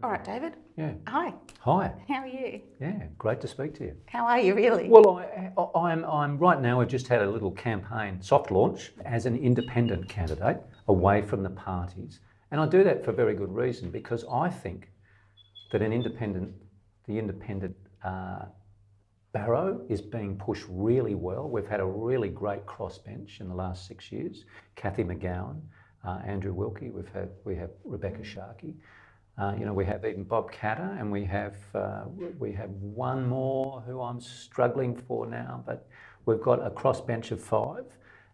All right, David. Yeah. Hi. Hi. How are you? Yeah, great to speak to you. How are you really? Well, I'm right now. We've just had a little campaign soft launch as an independent candidate away from the parties, and I do that for very good reason because I think that the independent barrow is being pushed really well. We've had a really great crossbench in the last 6 years. Cathy McGowan, Andrew Wilkie. We have Rebecca Sharkey. We have even Bob Catter, and we have one more who I'm struggling for now, but we've got a crossbench of 5,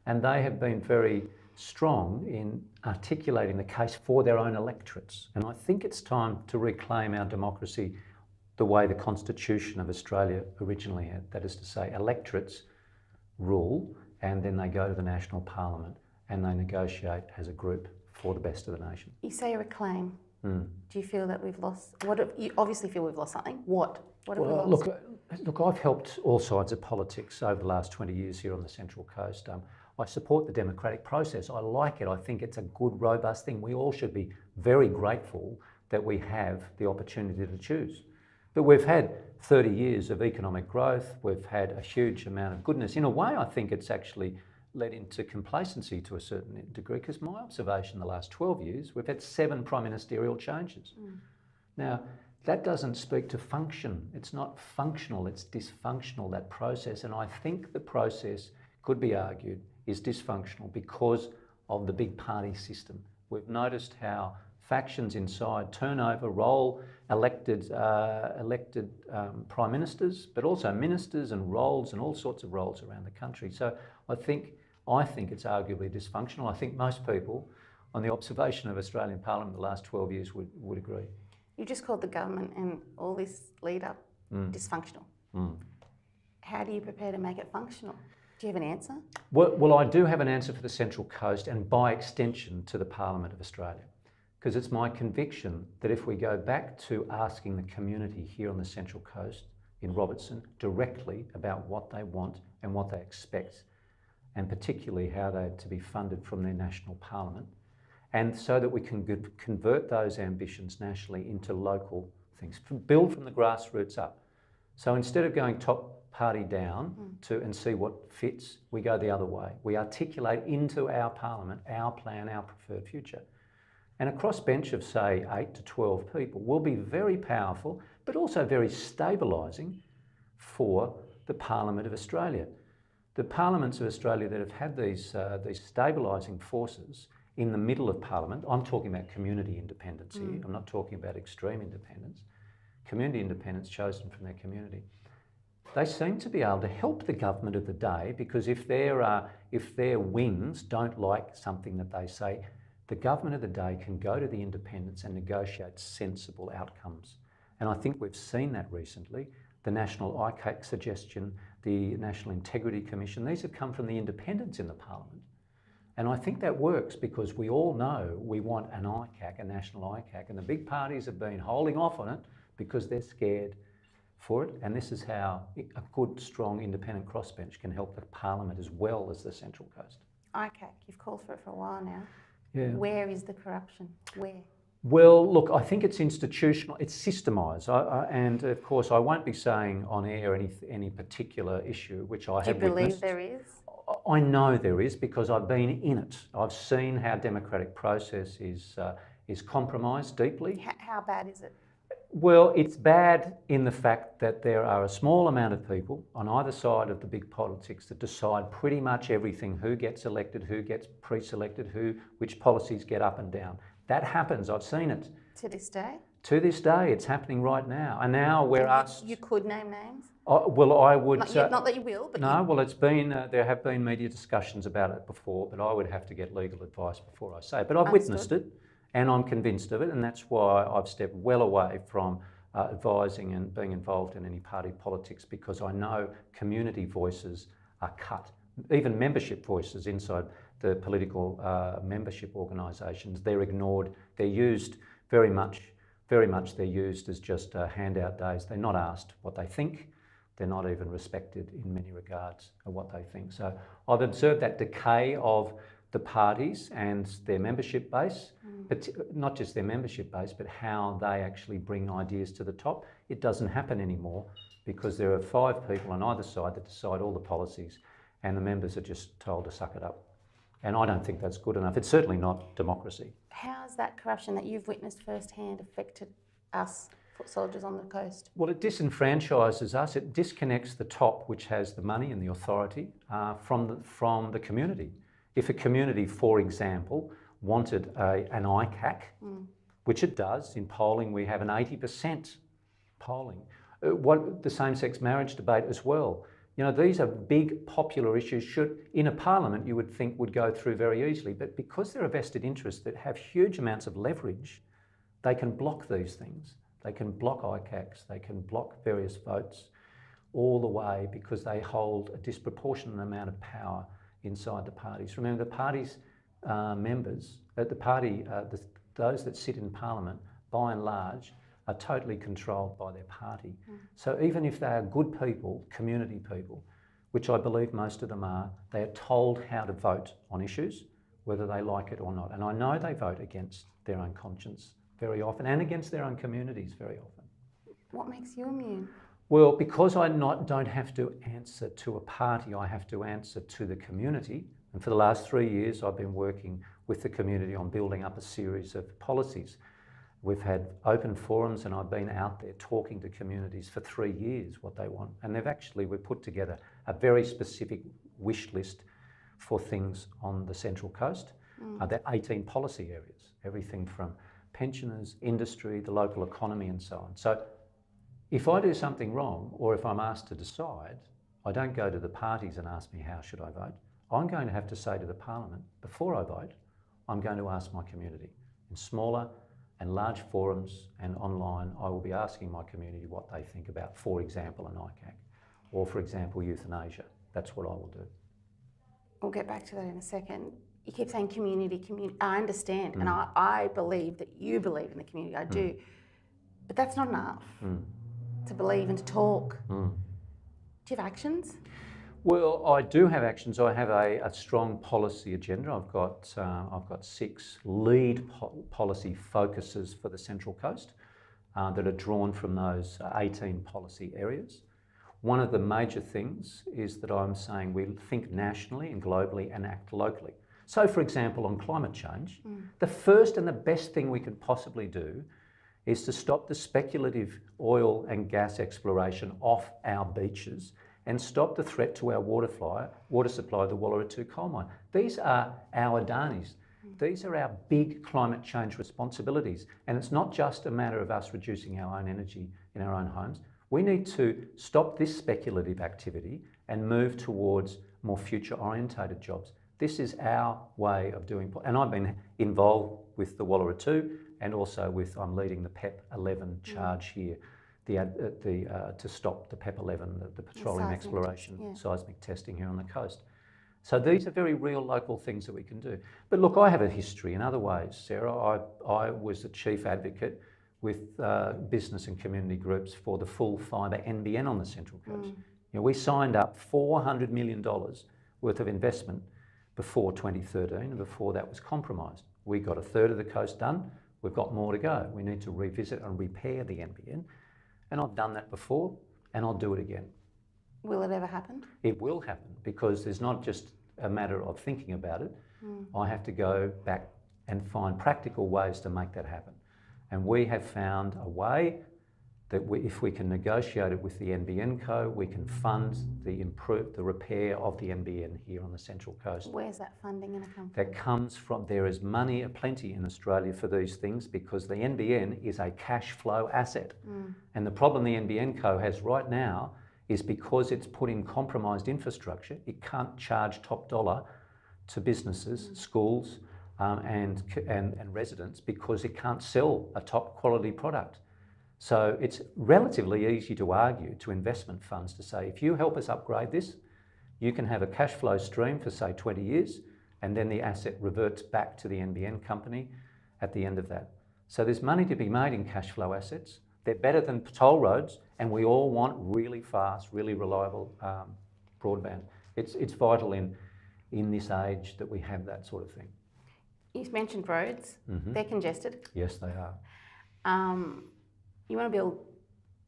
and they have been very strong in articulating the case for their own electorates. And I think it's time to reclaim our democracy the way the Constitution of Australia originally had. That is to say, electorates rule, and then they go to the National Parliament and they negotiate as a group for the best of the nation. You say reclaim. Do you feel that we've lost? You obviously feel we've lost something. What have we lost? Look, I've helped all sides of politics over the last 20 years here on the Central Coast. I support the democratic process. I like it. I think it's a good, robust thing. We all should be very grateful that we have the opportunity to choose. But we've had 30 years of economic growth. We've had a huge amount of goodness. In a way, I think it's actually led into complacency to a certain degree, because my observation the last 12 years, we've had 7 prime ministerial changes. Now, that doesn't speak to function. It's not functional, it's dysfunctional, that process. And I think the process, could be argued, is dysfunctional because of the big party system. We've noticed how factions inside turn over, roll elected prime ministers, but also ministers and roles and all sorts of roles around the country. So I think it's arguably dysfunctional. I think most people on the observation of Australian Parliament the last 12 years would agree. You just called the government and all this lead up dysfunctional. How do you prepare to make it functional? Do you have an answer? Well, I do have an answer for the Central Coast and by extension to the Parliament of Australia. Because it's my conviction that if we go back to asking the community here on the Central Coast in Robertson directly about what they want and what they expect, and particularly how they're to be funded from their national parliament, and so that we can convert those ambitions nationally into local things, build from the grassroots up. So instead of going top party down and see what fits, we go the other way. We articulate into our parliament our plan, our preferred future. And a crossbench of, say, 8 to 12 people will be very powerful, but also very stabilising for the Parliament of Australia. The parliaments of Australia that have had these stabilising forces in the middle of Parliament, I'm talking about community independence here, I'm not talking about extreme independence, community independence chosen from their community. They seem to be able to help the government of the day, because if their wings don't like something that they say, the government of the day can go to the independents and negotiate sensible outcomes. And I think we've seen that recently. The National ICAC suggestion, the National Integrity Commission, these have come from the independents in the Parliament. And I think that works because we all know we want an ICAC, a national ICAC, and the big parties have been holding off on it because they're scared for it. And this is how a good, strong, independent crossbench can help the Parliament as well as the Central Coast. ICAC, you've called for it for a while now. Yeah. Where is the corruption? Where? Well, look, I think it's institutional, it's systemised. And of course, I won't be saying on air any particular issue which I have witnessed. Do you believe there is? I know there is because I've been in it. I've seen how democratic process is compromised deeply. How bad is it? Well, it's bad in the fact that there are a small amount of people on either side of the big politics that decide pretty much everything, who gets elected, who gets pre-selected, which policies get up and down. That happens, I've seen it. To this day? To this day, it's happening right now. And now we're asked... You could name names? Well, I would... Not that you will, but... No, well, it's been... there have been media discussions about it before, but I would have to get legal advice before I say it. But I've witnessed it. And I'm convinced of it, and that's why I've stepped well away from advising and being involved in any party politics, because I know community voices are cut. Even membership voices inside the political membership organisations, they're ignored. They're used very much they're used as just handout days. They're not asked what they think. They're not even respected in many regards of what they think. So I've observed that decay of the parties and their membership base, but not just their membership base, but how they actually bring ideas to the top. It doesn't happen anymore because there are 5 people on either side that decide all the policies and the members are just told to suck it up. And I don't think that's good enough. It's certainly not democracy. How's that corruption that you've witnessed firsthand affected us foot soldiers on the coast? Well, it disenfranchises us. It disconnects the top, which has the money and the authority, from the community. If a community, for example, wanted an ICAC, which it does in polling, we have an 80% polling. The same-sex marriage debate as well. You know, these are big popular issues in a parliament you would think would go through very easily, but because there are vested interests that have huge amounts of leverage, they can block these things. They can block ICACs, they can block various votes all the way because they hold a disproportionate amount of power inside the parties. Remember, the party's members, those that sit in Parliament, by and large, are totally controlled by their party. So even if they are good people, community people, which I believe most of them are, they are told how to vote on issues, whether they like it or not. And I know they vote against their own conscience very often and against their own communities very often. What makes you immune? Well, because I don't have to answer to a party, I have to answer to the community. And for the last 3 years, I've been working with the community on building up a series of policies. We've had open forums and I've been out there talking to communities for 3 years what they want. And we've put together a very specific wish list for things on the Central Coast. There are 18 policy areas, everything from pensioners, industry, the local economy and so on. So if I do something wrong or if I'm asked to decide, I don't go to the parties and ask me how should I vote. I'm going to have to say to the Parliament, before I vote, I'm going to ask my community. In smaller and large forums and online, I will be asking my community what they think about, for example, an ICAC or, for example, euthanasia. That's what I will do. We'll get back to that in a second. You keep saying community. I understand, and I believe that you believe in the community. I do. But that's not enough to believe and to talk. Do you have actions? Well, I do have actions. I have a strong policy agenda. I've got 6 lead policy focuses for the Central Coast that are drawn from those 18 policy areas. One of the major things is that I'm saying we think nationally and globally and act locally. So, for example, on climate change, the first and the best thing we could possibly do is to stop the speculative oil and gas exploration off our beaches and stop the threat to our water supply, the Wallaroo coal mine. These are our Adanis. These are our big climate change responsibilities. And it's not just a matter of us reducing our own energy in our own homes. We need to stop this speculative activity and move towards more future-orientated jobs. This is our way of doing, and I've been involved with the Wallaroo and also I'm leading the PEP 11 charge here, to stop the PEP 11, the petroleum exploration, seismic testing here on the coast. So these are very real local things that we can do. But look, I have a history in other ways, Sarah. I was the chief advocate with business and community groups for the full fibre NBN on the Central Coast. You know, we signed up $400 million worth of investment before 2013 and before that was compromised. We got a third of the coast done. We've got more to go. We need to revisit and repair the NBN. And I've done that before and I'll do it again. Will it ever happen? It will happen because there's not just a matter of thinking about it. I have to go back and find practical ways to make that happen. And we have found a way that if we can negotiate it with the NBN Co, we can fund the repair of the NBN here on the Central Coast. Where's that funding going to come from? That comes from, there is money aplenty in Australia for these things because the NBN is a cash flow asset. And the problem the NBN Co has right now is because it's put in compromised infrastructure, it can't charge top dollar to businesses, schools and residents because it can't sell a top quality product. So it's relatively easy to argue to investment funds to say, if you help us upgrade this, you can have a cash flow stream for say 20 years and then the asset reverts back to the NBN company at the end of that. So there's money to be made in cash flow assets. They're better than toll roads and we all want really fast, really reliable broadband. It's vital in this age that we have that sort of thing. You mentioned roads. They're congested. Yes, they are. You want to build,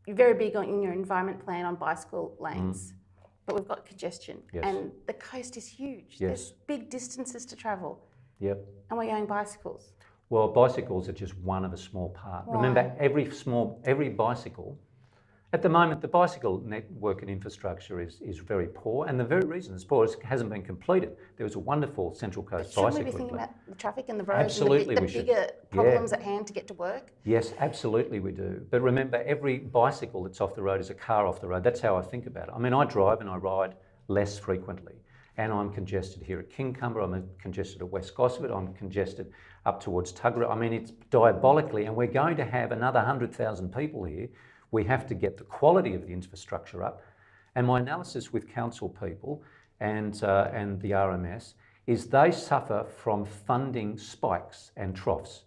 you're very big in your environment plan on bicycle lanes, but we've got congestion. Yes. And the coast is huge. Yes. There's big distances to travel. Yep. And we're going bicycles. Well, bicycles are just one of a small part. Why? Remember, every bicycle, at the moment, the bicycle network and infrastructure is very poor, and the very reason it's poor is it hasn't been completed. There was a wonderful Central Coast Shouldn't bicycling we be thinking plan. about the traffic and the roads Absolutely, and we the should. bigger problems at hand to get to work? Yes, absolutely we do. But remember, every bicycle that's off the road is a car off the road. That's how I think about it. I mean, I drive and I ride less frequently, and I'm congested here at Kincumber, I'm congested at West Gosford, I'm congested up towards Tuggerah. I mean, it's diabolically, and we're going to have another 100,000 people here. We have to get the quality of the infrastructure up. And my analysis with council people and the RMS is they suffer from funding spikes and troughs.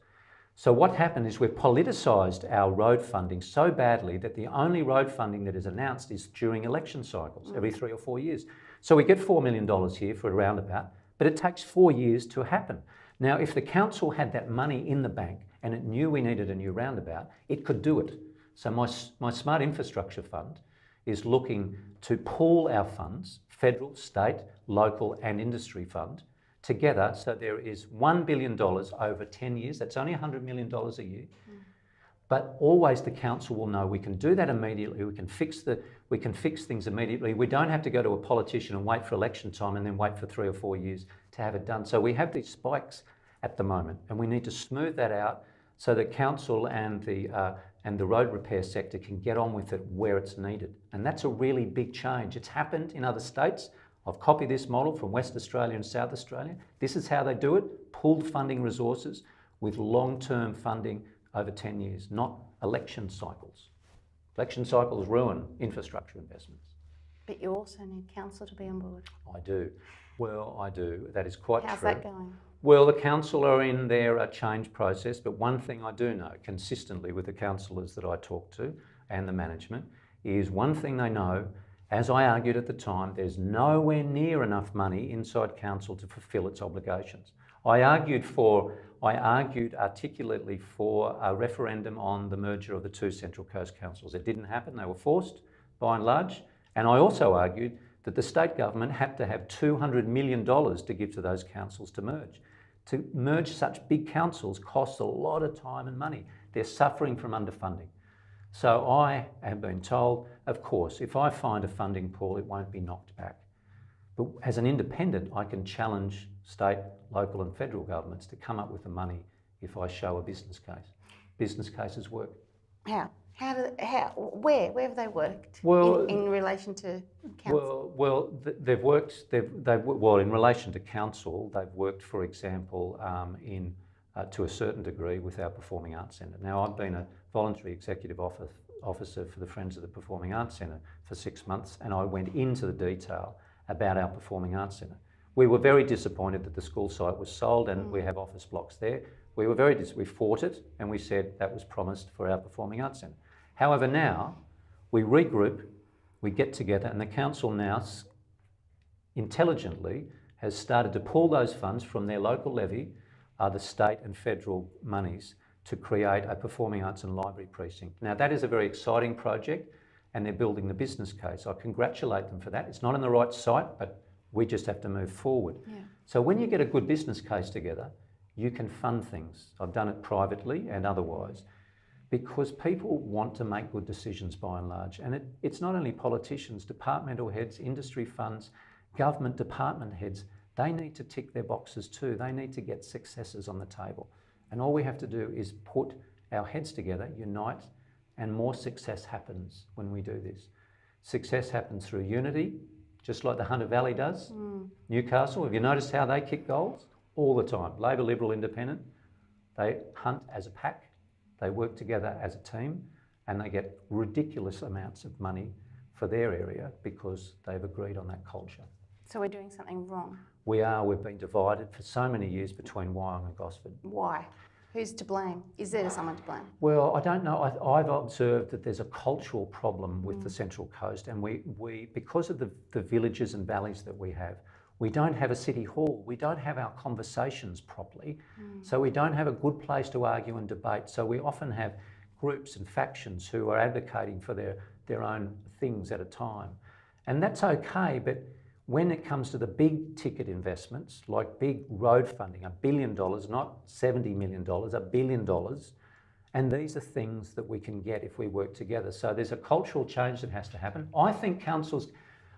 So what happened is we've politicised our road funding so badly that the only road funding that is announced is during election cycles, every 3 or 4 years. So we get $4 million here for a roundabout, but it takes 4 years to happen. Now, if the council had that money in the bank and it knew we needed a new roundabout, it could do it. So my Smart Infrastructure Fund is looking to pool our funds, federal, state, local and industry fund, together so there is $1 billion over 10 years. That's only $100 million a year. But always the council will know we can do that immediately, we can fix things immediately. We don't have to go to a politician and wait for election time and then wait for 3 or 4 years to have it done. So we have these spikes at the moment and we need to smooth that out so that council and the road repair sector can get on with it where it's needed. And that's a really big change. It's happened in other states. I've copied this model from West Australia and South Australia. This is how they do it, pooled funding resources with long-term funding over 10 years, not election cycles. Election cycles ruin infrastructure investments. But you also need council to be on board. I do. Well, I do. That is quite true. How's that going? Well, the council are in their change process, but one thing I do know consistently with the councillors that I talk to and the management is one thing they know, as I argued at the time, there's nowhere near enough money inside council to fulfil its obligations. I argued articulately for a referendum on the merger of the two Central Coast councils. It didn't happen, they were forced by and large, and I also argued that the state government had to have $200 million to give to those councils to merge. To merge such big councils costs a lot of time and money. They're suffering from underfunding. So I have been told, of course, if I find a funding pool, it won't be knocked back. But as an independent, I can challenge state, local and federal governments to come up with the money if I show a business case. Business cases work. How? Where have they worked? Well, in relation to council? Well, they've worked. Well, in relation to council, they've worked, for example, to a certain degree with our Performing Arts Centre. Now, I've been a voluntary executive officer for the Friends of the Performing Arts Centre for 6 months, and I went into the detail about our Performing Arts Centre. We were very disappointed that the school site was sold, and we have office blocks there. We fought it, and we said that was promised for our Performing Arts Centre. However, now we regroup, we get together, and the council now intelligently has started to pull those funds from their local levy, the state and federal monies, to create a performing arts and library precinct. Now that is a very exciting project, and they're building the business case. I congratulate them for that. It's not in the right site, but we just have to move forward. Yeah. So when you get a good business case together, you can fund things. I've done it privately and otherwise, because people want to make good decisions by and large. And it's not only politicians, departmental heads, industry funds, government department heads, they need to tick their boxes too. They need to get successes on the table. And all we have to do is put our heads together, unite, and more success happens when we do this. Success happens through unity, just like the Hunter Valley does. Newcastle, have you noticed how they kick goals? All the time. Labor, Liberal, Independent, they hunt as a pack. They work together as a team, and they get ridiculous amounts of money for their area because they've agreed on that culture. So we're doing something wrong? We are. We've been divided for so many years between Wyong and Gosford. Why? Who's to blame? Is there someone to blame? Well, I don't know. I've observed that there's a cultural problem with the Central Coast, and we because of the villages and valleys that we have, We don't have a city hall. We don't have our conversations properly. So we don't have a good place to argue and debate. So we often have groups and factions who are advocating for their own things at a time. And that's okay, but when it comes to the big ticket investments, like big road funding, $1 billion, not $70 million, $1 billion, and these are things that we can get if we work together. So there's a cultural change that has to happen. I think council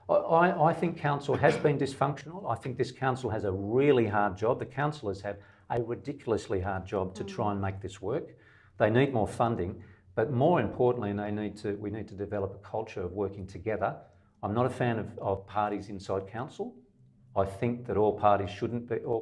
has been dysfunctional. I think this council has a really hard job. The councillors have a ridiculously hard job to try and make this work. They need more funding, but more importantly, we need to develop a culture of working together. I'm not a fan of parties inside council. I think that all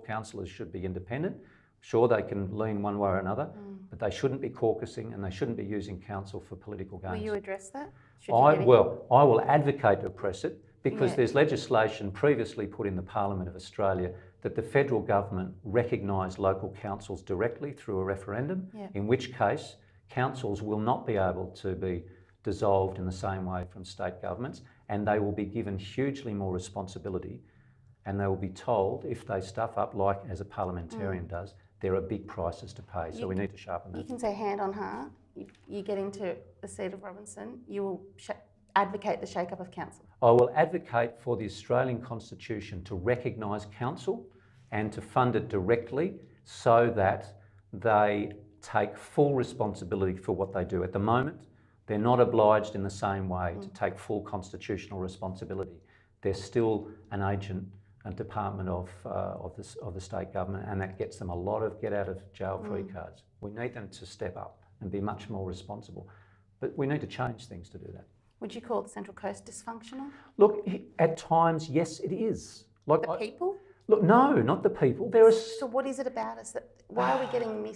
councillors should be independent. Sure, they can lean one way or another, but they shouldn't be caucusing and they shouldn't be using council for political gains. Will you address that? I will advocate to press it because there's legislation previously put in the Parliament of Australia that the federal government recognise local councils directly through a referendum, in which case councils will not be able to be dissolved in the same way from state governments, and they will be given hugely more responsibility, and they will be told if they stuff up, like as a parliamentarian does, there are big prices to pay. So we need to sharpen that. You can say hand on heart, you get into the seat of Robinson, you will advocate the shake-up of council. I will advocate for the Australian Constitution to recognise council and to fund it directly so that they take full responsibility for what they do. At the moment, they're not obliged in the same way to take full constitutional responsibility. They're still an agent and department of the state government, and that gets them a lot of get-out-of-jail-free cards. We need them to step up and be much more responsible. But we need to change things to do that. Would you call the Central Coast dysfunctional? Look, at times, yes, it is. Like The people? Look, no, not the people. So what is it about us why are we getting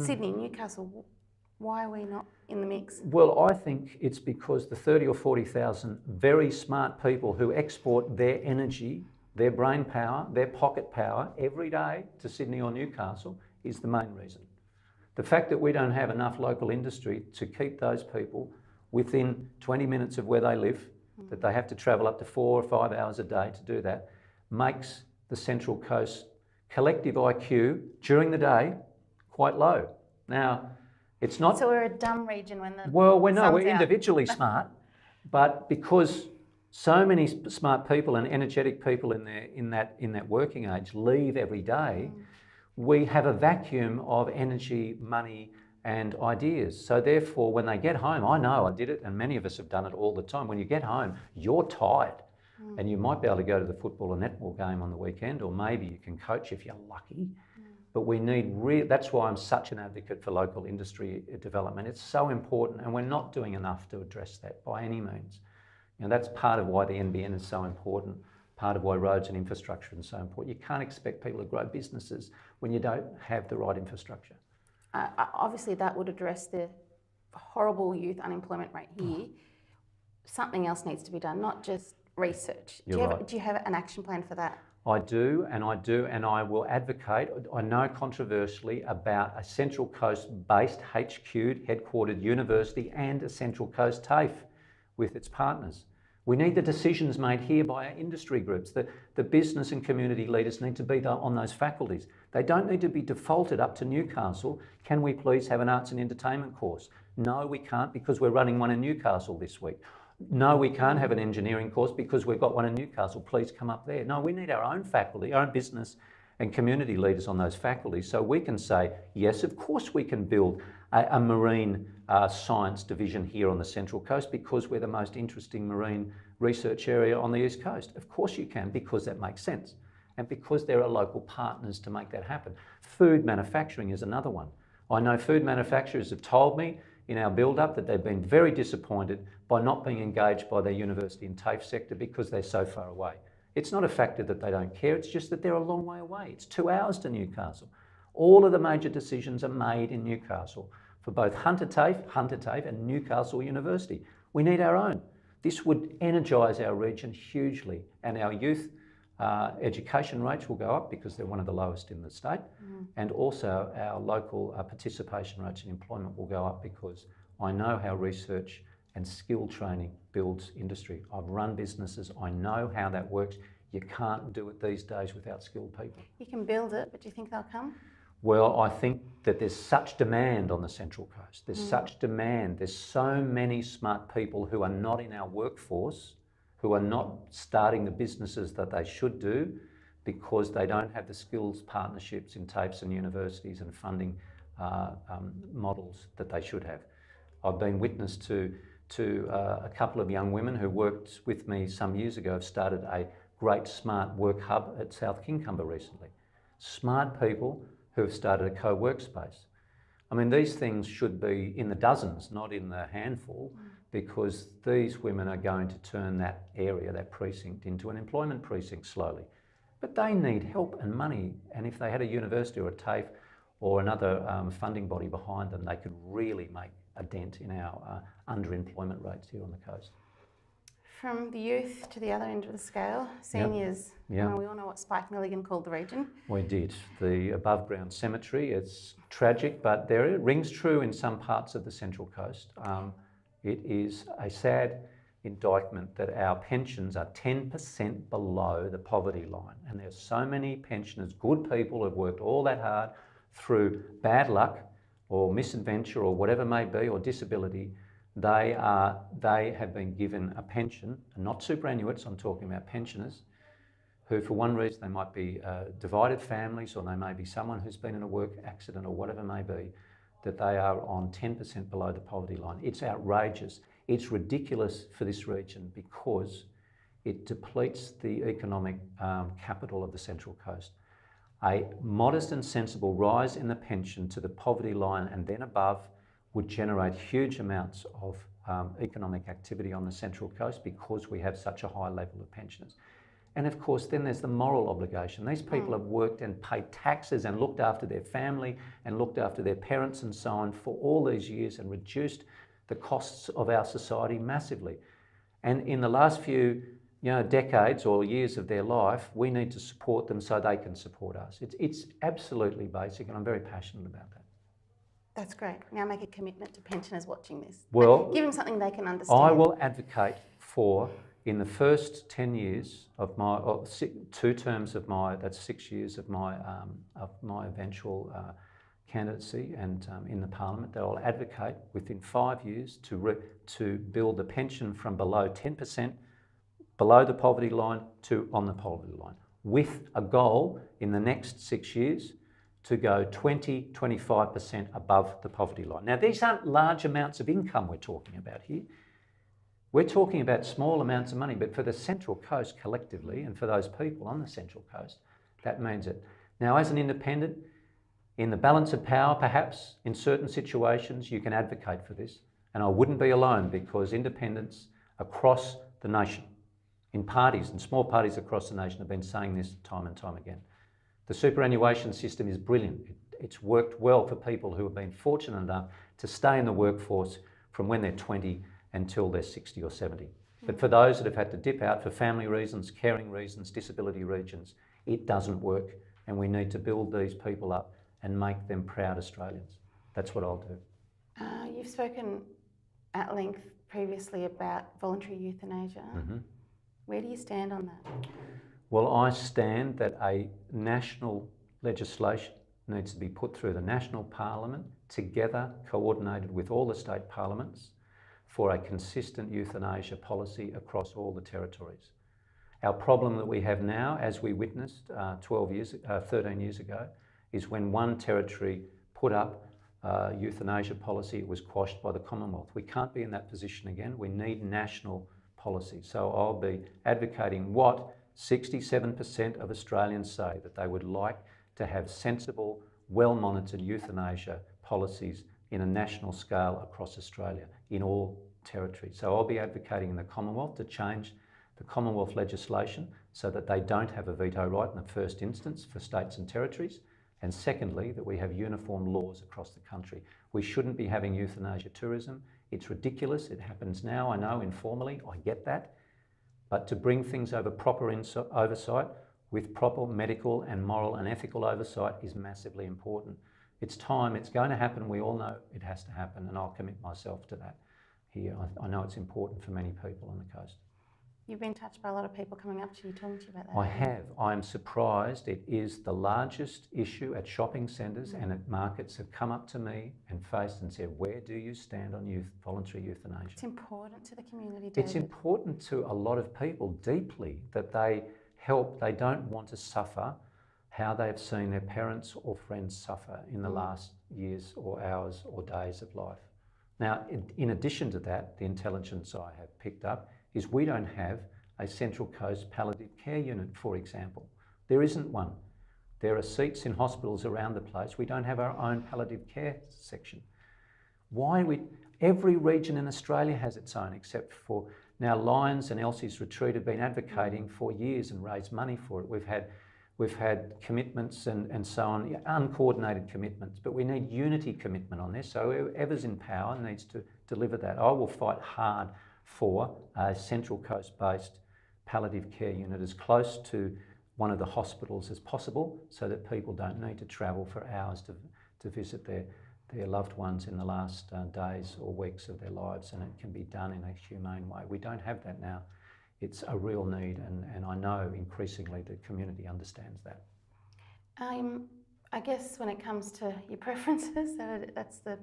Sydney, Newcastle? Why are we not in the mix? Well, I think it's because the 30 or 40,000 very smart people who export their energy, their brain power, their pocket power every day to Sydney or Newcastle is the main reason. The fact that we don't have enough local industry to keep those people within 20 minutes of where they live, that they have to travel up to 4 or 5 hours a day to do that, makes the Central Coast collective IQ during the day quite low. Now, it's not... So we're a dumb region when the... Well, we're individually smart, but because so many smart people and energetic people in that working age leave every day, we have a vacuum of energy, money, and ideas. So therefore, when they get home, I know I did it, and many of us have done it all the time. When you get home, you're tired, and you might be able to go to the football or netball game on the weekend, or maybe you can coach if you're lucky. But we need that's why I'm such an advocate for local industry development. It's so important, and we're not doing enough to address that by any means. You know, that's part of why the NBN is so important, part of why roads and infrastructure is so important. You can't expect people to grow businesses when you don't have the right infrastructure. Obviously, that would address the horrible youth unemployment rate here. Something else needs to be done, not just research. Do you have an action plan for that? I do, and I will advocate, I know controversially, about a Central Coast-based HQ'd, headquartered university and a Central Coast TAFE with its partners. We need the decisions made here by our industry groups. The business and community leaders need to be on those faculties. They don't need to be defaulted up to Newcastle. Can we please have an arts and entertainment course? No, we can't, because we're running one in Newcastle this week. No, we can't have an engineering course because we've got one in Newcastle. Please come up there. No, we need our own faculty, our own business and community leaders on those faculties, so we can say, yes, of course we can build a marine science division here on the Central Coast because we're the most interesting marine research area on the East Coast. Of course you can, because that makes sense, and because there are local partners to make that happen. Food manufacturing is another one. I know food manufacturers have told me in our build-up that they've been very disappointed by not being engaged by their university and TAFE sector because they're so far away. It's not a factor that they don't care, it's just that they're a long way away. It's 2 hours to Newcastle. All of the major decisions are made in Newcastle for both Hunter TAFE and Newcastle University. We need our own. This would energise our region hugely, and our youth education rates will go up because they're one of the lowest in the state, and also our local participation rates in employment will go up because I know how research and skill training builds industry. I've run businesses, I know how that works. You can't do it these days without skilled people. You can build it, but do you think they'll come? Well, I think that there's such demand on the Central Coast. There's such demand. There's so many smart people who are not in our workforce, who are not starting the businesses that they should do because they don't have the skills partnerships in TAFEs and universities and funding models that they should have. I've been witness to a couple of young women who worked with me some years ago have started a great smart work hub at South Kincumber recently. Smart people who have started a co-work space. I mean, these things should be in the dozens, not in the handful, because these women are going to turn that area, that precinct, into an employment precinct slowly. But they need help and money, and if they had a university or a TAFE or another funding body behind them, they could really make a dent in our underemployment rates here on the coast. From the youth to the other end of the scale, seniors. Yep. Well, we all know what Spike Milligan called the region. We did. The above ground cemetery, it's tragic, but it rings true in some parts of the Central Coast. It is a sad indictment that our pensions are 10% below the poverty line. And there's so many pensioners, good people who've worked all that hard through bad luck or misadventure or whatever it may be, or disability. They have been given a pension, and not superannuates, I'm talking about pensioners, who for one reason they might be divided families, or they may be someone who's been in a work accident or whatever it may be, that they are on 10% below the poverty line. It's outrageous. It's ridiculous for this region because it depletes the economic capital of the Central Coast. A modest and sensible rise in the pension to the poverty line and then above would generate huge amounts of economic activity on the Central Coast because we have such a high level of pensioners. And of course, then there's the moral obligation. These people have worked and paid taxes and looked after their family and looked after their parents and so on for all these years and reduced the costs of our society massively. And in the last few decades or years of their life, we need to support them so they can support us. It's absolutely basic, and I'm very passionate about that. That's great. Now make a commitment to pensioners watching this. Well, give them something they can understand. I will advocate for, in the first 10 years of my, 2 terms of my, that's 6 years of my eventual candidacy and in the Parliament, that I'll advocate within 5 years to build the pension from below 10%, below the poverty line, to on the poverty line, with a goal in the next 6 years to go 25% above the poverty line. Now, these aren't large amounts of income we're talking about here. We're talking about small amounts of money, but for the Central Coast collectively, and for those people on the Central Coast, that means it. Now, as an independent, in the balance of power, perhaps, in certain situations, you can advocate for this. And I wouldn't be alone, because independents across the nation, in parties and small parties across the nation, have been saying this time and time again. The superannuation system is brilliant. It's worked well for people who have been fortunate enough to stay in the workforce from when they're 20 until they're 60 or 70. But for those that have had to dip out for family reasons, caring reasons, disability reasons, it doesn't work. And we need to build these people up and make them proud Australians. That's what I'll do. You've spoken at length previously about voluntary euthanasia. Mm-hmm. Where do you stand on that? Well, I stand that a national legislation needs to be put through the National Parliament, together, coordinated with all the state parliaments, for a consistent euthanasia policy across all the territories. Our problem that we have now, as we witnessed 13 years ago, is when one territory put up euthanasia policy, it was quashed by the Commonwealth. We can't be in that position again. We need national policy. So I'll be advocating what 67% of Australians say, that they would like to have sensible, well-monitored euthanasia policies in a national scale across Australia, in all territories. So I'll be advocating in the Commonwealth to change the Commonwealth legislation so that they don't have a veto right in the first instance for states and territories. And secondly, that we have uniform laws across the country. We shouldn't be having euthanasia tourism. It's ridiculous. It happens now, I know, informally. I get that. But to bring things over proper oversight with proper medical and moral and ethical oversight is massively important. It's time, it's going to happen, we all know it has to happen, and I'll commit myself to that here. I know it's important for many people on the coast. You've been touched by a lot of people coming up to you, talking to you about that. I have. I am surprised. It is the largest issue at shopping centres and at markets have come up to me and faced and said, where do you stand on voluntary euthanasia? It's important to the community, David. It's important to a lot of people deeply that they help. They don't want to suffer how they've seen their parents or friends suffer in the last years or hours or days of life. Now, in addition to that, the intelligence I have picked up is we don't have a Central Coast palliative care unit, for example. There isn't one. There are seats in hospitals around the place. We don't have our own palliative care section. Every region in Australia has its own, except for now Lions and Elsie's Retreat have been advocating for years and raised money for it. We've had commitments and so on, uncoordinated commitments, but we need unity commitment on this. So whoever's in power needs to deliver that. I will fight hard for a Central Coast-based palliative care unit as close to one of the hospitals as possible so that people don't need to travel for hours to visit their loved ones in the last days or weeks of their lives, and it can be done in a humane way. We don't have that now. It's a real need, and I know increasingly the community understands that. I guess when it comes to your preferences, that's the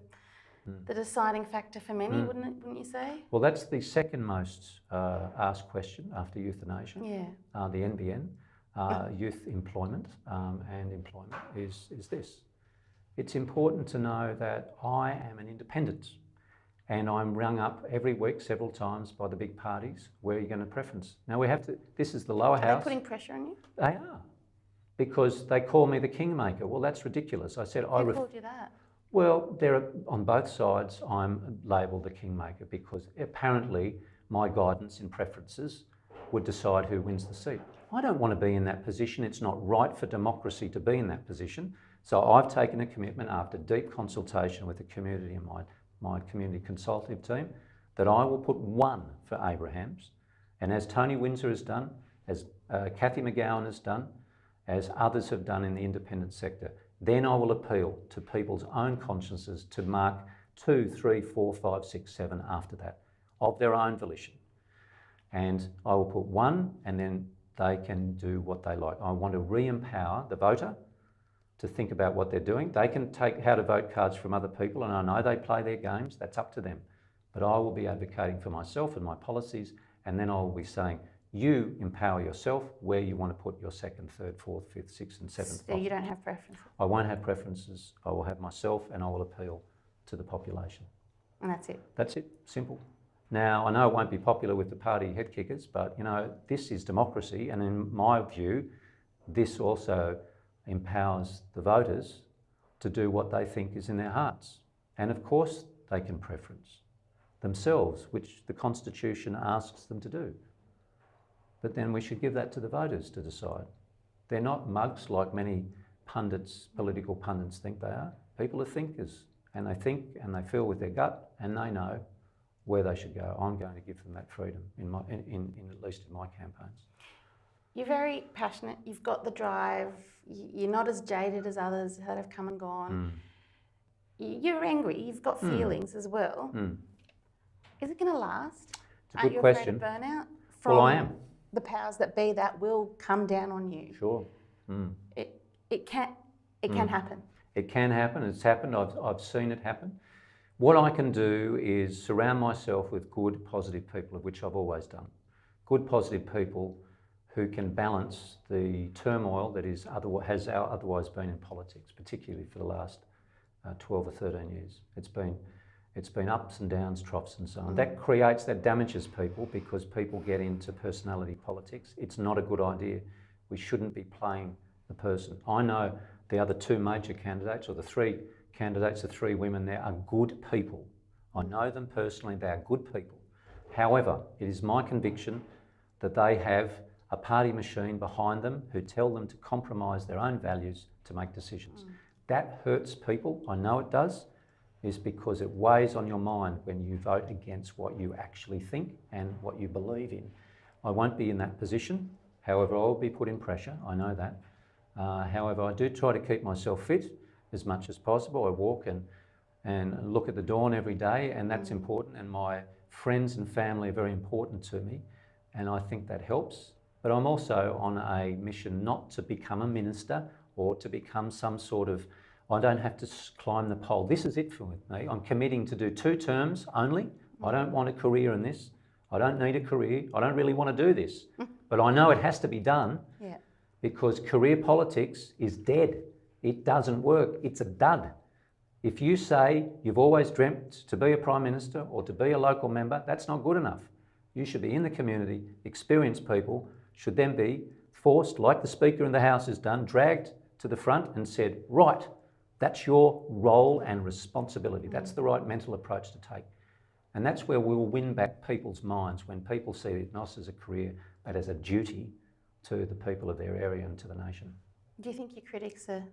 deciding factor for many, wouldn't you say? Well, that's the second most asked question after euthanasia. Yeah. The NBN, youth employment and employment is this. It's important to know that I am an independent and I'm rung up every week several times by the big parties, where are you going to preference? Now this is the lower house. Are they putting pressure on you? They are, because they call me the kingmaker. Well, that's ridiculous. I said, Who called you that? Well, on both sides, I'm labelled the kingmaker because apparently my guidance and preferences would decide who wins the seat. I don't want to be in that position. It's not right for democracy to be in that position. So I've taken a commitment after deep consultation with the community and my community consultative team that I will put one for Abrahams. And as Tony Windsor has done, as Cathy McGowan has done, as others have done in the independent sector, then I will appeal to people's own consciences to mark 2, 3, 4, 5, 6, 7 after that, of their own volition. And I will put one, and then they can do what they like. I want to re-empower the voter to think about what they're doing. They can take how to vote cards from other people, and I know they play their games, that's up to them. But I will be advocating for myself and my policies, and then I will be saying, you empower yourself where you want to put your second, third, fourth, fifth, sixth and seventh. So you don't have preferences? I won't have preferences. I will have myself and I will appeal to the population. And that's it? That's it, simple. Now, I know it won't be popular with the party head kickers, but this is democracy, and in my view, this also empowers the voters to do what they think is in their hearts. And of course, they can preference themselves, which the Constitution asks them to do. But then we should give that to the voters to decide. They're not mugs like many pundits, political pundits think they are. People are thinkers, and they think and they feel with their gut, and they know where they should go. I'm going to give them that freedom, in at least in my campaigns. You're very passionate, you've got the drive, you're not as jaded as others that have come and gone. You're angry, you've got feelings as well. Is it going to last? It's a good question. Aren't you afraid of burnout? Well, I am. The powers that be that will come down on you. Sure. It can happen. It can happen. It's happened. I've seen it happen. What I can do is surround myself with good, positive people, of which I've always done. Good, positive people who can balance the turmoil that has otherwise been in politics, particularly for the last 12 or 13 years. It's been ups and downs, troughs and so on. That damages people because people get into personality politics. It's not a good idea. We shouldn't be playing the person. I know the other two major candidates, or the three candidates, the three women there, are good people. I know them personally, they are good people. However, it is my conviction that they have a party machine behind them who tell them to compromise their own values to make decisions. That hurts people, I know it does, is because it weighs on your mind when you vote against what you actually think and what you believe in. I won't be in that position, however I will be put in pressure, I know that. However, I do try to keep myself fit as much as possible. I walk and look at the dawn every day, and that's important, and my friends and family are very important to me. and I think that helps. But I'm also on a mission not to become a minister or to become some sort of, I don't have to climb the pole. This is it for me. I'm committing to do 2 terms only. I don't want a career in this. I don't need a career. I don't really want to do this. But I know it has to be done because career politics is dead. It doesn't work. It's a dud. If you say you've always dreamt to be a Prime Minister or to be a local member, that's not good enough. You should be in the community. Experienced people should then be forced, like the Speaker in the House has done, dragged to the front and said, right, that's your role and responsibility. That's the right mental approach to take. And that's where we'll win back people's minds, when people see it not as a career, but as a duty to the people of their area and to the nation. Do you think your critics are...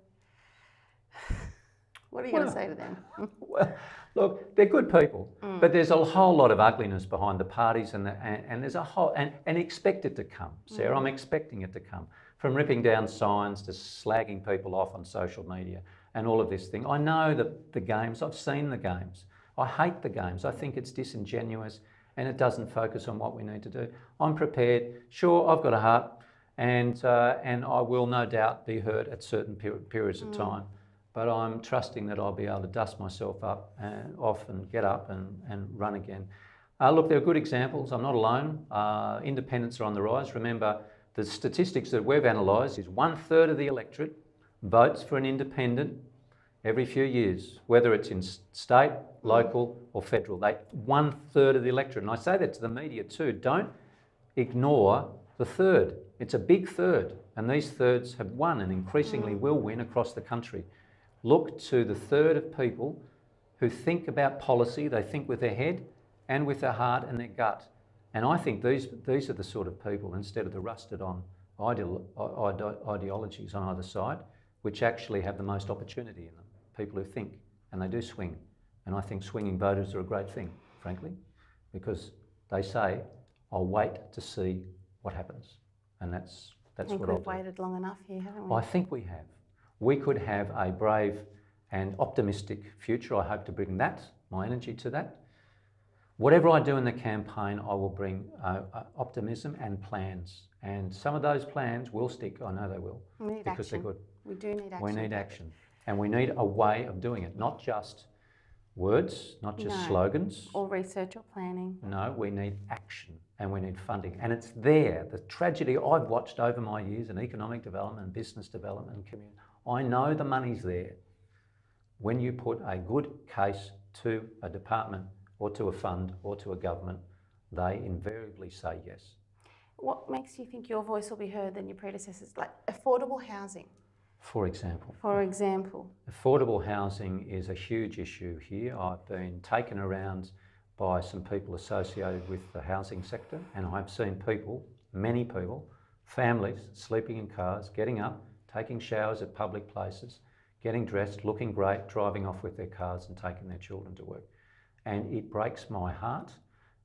What are you going to say to them? Well, look, they're good people, but there's a whole lot of ugliness behind the parties, and there's a whole and expect it to come, Sarah. I'm expecting it to come, from ripping down signs to slagging people off on social media and all of this thing. I know the games. I've seen the games. I hate the games. I think it's disingenuous and it doesn't focus on what we need to do. I'm prepared. Sure, I've got a heart, and I will no doubt be hurt at certain periods of time. But I'm trusting that I'll be able to dust myself off and get up and run again. Look, there are good examples. I'm not alone. Independents are on the rise. Remember, the statistics that we've analysed is 1/3 of the electorate votes for an independent every few years, whether it's in state, local or federal. 1/3 of the electorate. And I say that to the media too. Don't ignore the third. It's a big third. And these thirds have won and increasingly will win across the country. Look to the third of people who think about policy. They think with their head and with their heart and their gut. And I think these are the sort of people, instead of the rusted on ideologies on either side, which actually have the most opportunity in them. People who think, and they do swing. And I think swinging voters are a great thing, frankly, because they say, I'll wait to see what happens. And that's what I'll do. We've waited long enough here, haven't we? I think we have. We could have a brave and optimistic future. I hope to bring that, my energy to that. Whatever I do in the campaign, I will bring optimism and plans. And some of those plans will stick. I know they will. We need because action. They're good. We do need action. We need action. And we need a way of doing it, not just words, not just slogans. Or research or planning. No, we need action and we need funding. And it's there. The tragedy I've watched over my years in economic development and business development and community, I know the money's there. When you put a good case to a department or to a fund or to a government, they invariably say yes. What makes you think your voice will be heard than your predecessors? Like affordable housing? For example. For example. Affordable housing is a huge issue here. I've been taken around by some people associated with the housing sector, and I've seen people, many people, families sleeping in cars, getting up, taking showers at public places, getting dressed, looking great, driving off with their cars and taking their children to work. And it breaks my heart,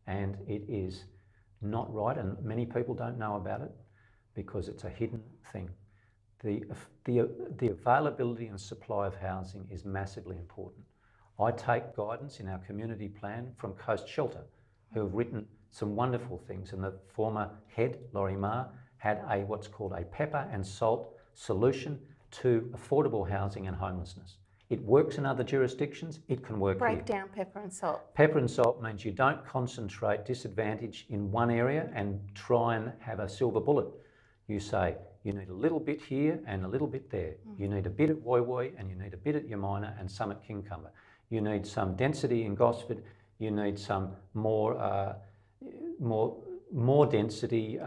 and it is not right, and many people don't know about it because it's a hidden thing. The availability and supply of housing is massively important. I take guidance in our community plan from Coast Shelter, who have written some wonderful things, and the former head, Laurie Marr, had what's called a pepper and salt solution to affordable housing and homelessness. It works in other jurisdictions, it can work here. Break down pepper and salt. Pepper and salt means you don't concentrate disadvantage in one area and try and have a silver bullet. You say, you need a little bit here and a little bit there. You need a bit at Woy Woy and you need a bit at Yamina and some at Kincumber. You need some density in Gosford. You need some more density,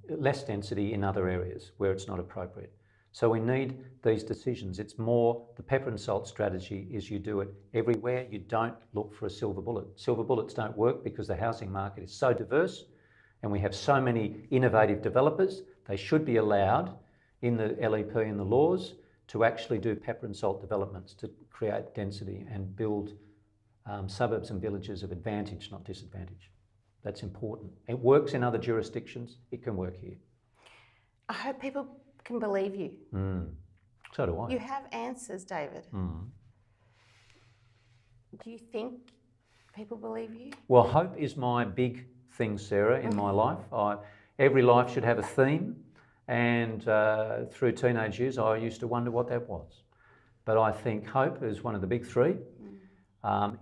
less density in other areas where it's not appropriate. So we need these decisions. It's more, the pepper and salt strategy is you do it everywhere. You don't look for a silver bullet. Silver bullets don't work because the housing market is so diverse and we have so many innovative developers. They should be allowed in the LEP and the laws to actually do pepper and salt developments to create density and build suburbs and villages of advantage, not disadvantage. That's important. It works in other jurisdictions. It can work here. I hope people can believe you. So do I. You have answers, David. Do you think people believe you? Well, hope is my big things, Sarah, in my life. Every life should have a theme, and through teenage years I used to wonder what that was. But I think hope is one of the big three,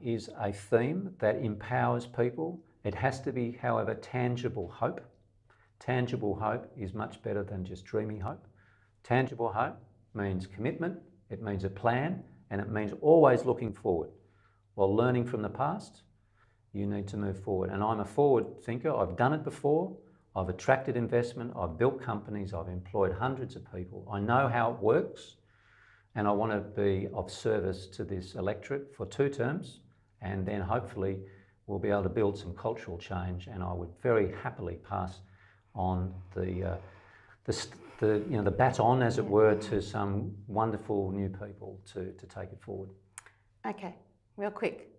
is a theme that empowers people. It has to be, however, tangible hope. Tangible hope is much better than just dreamy hope. Tangible hope means commitment, it means a plan, and it means always looking forward. While learning from the past, you need to move forward. And I'm a forward thinker. I've done it before. I've attracted investment. I've built companies. I've employed hundreds of people. I know how it works, and I want to be of service to this electorate for 2 terms, and then hopefully we'll be able to build some cultural change, and I would very happily pass on the baton, as it were, to some wonderful new people to take it forward. Okay, real quick.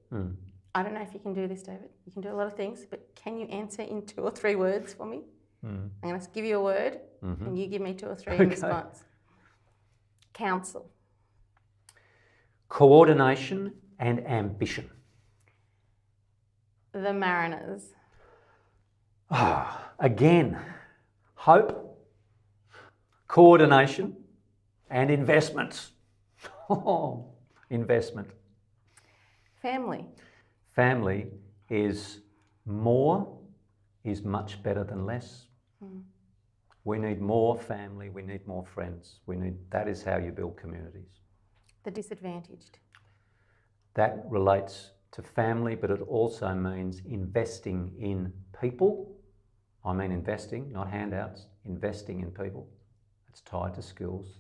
I don't know if you can do this, David. You can do a lot of things, but can you answer in 2 or 3 words for me? I'm going to give you a word, and you give me 2 or 3 in response. Council. Coordination and ambition. The Mariners. Again, hope, coordination, and investments. Investment. Family. Family is much better than less. We need more family, we need more friends. That is how you build communities. The disadvantaged. That relates to family, but it also means investing in people. I mean investing, not handouts, investing in people. It's tied to skills.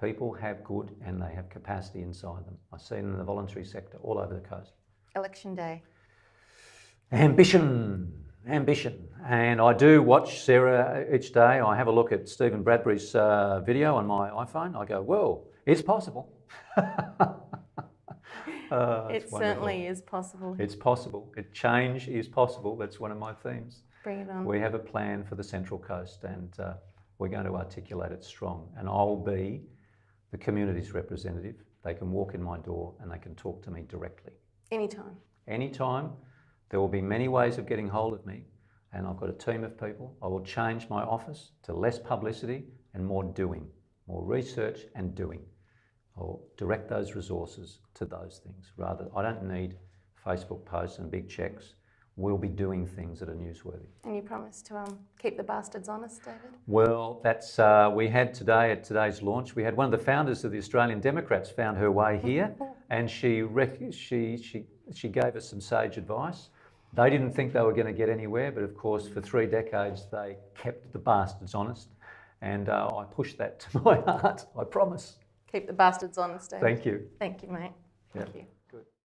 People have good and they have capacity inside them. I see it in the voluntary sector all over the coast. Election day. Ambition. And I do watch, Sarah, each day. I have a look at Stephen Bradbury's video on my iPhone. I go, whoa, it's possible. It certainly is possible. It's possible. Change is possible. That's one of my themes. Bring it on. We have a plan for the Central Coast, and we're going to articulate it strong. And I'll be the community's representative. They can walk in my door and they can talk to me directly. Anytime. Anytime. There will be many ways of getting hold of me, and I've got a team of people. I will change my office to less publicity and more doing, more research and doing. I'll direct those resources to those things. Rather, I don't need Facebook posts and big checks. We'll be doing things that are newsworthy. And you promise to keep the bastards honest, David? Well, that's we had today at today's launch. We had one of the founders of the Australian Democrats found her way here, and she gave us some sage advice. They didn't think they were going to get anywhere, but of course, for 3 decades they kept the bastards honest, and I pushed that to my heart. I promise. Keep the bastards honest, David. Thank you. Thank you, mate. Thank you.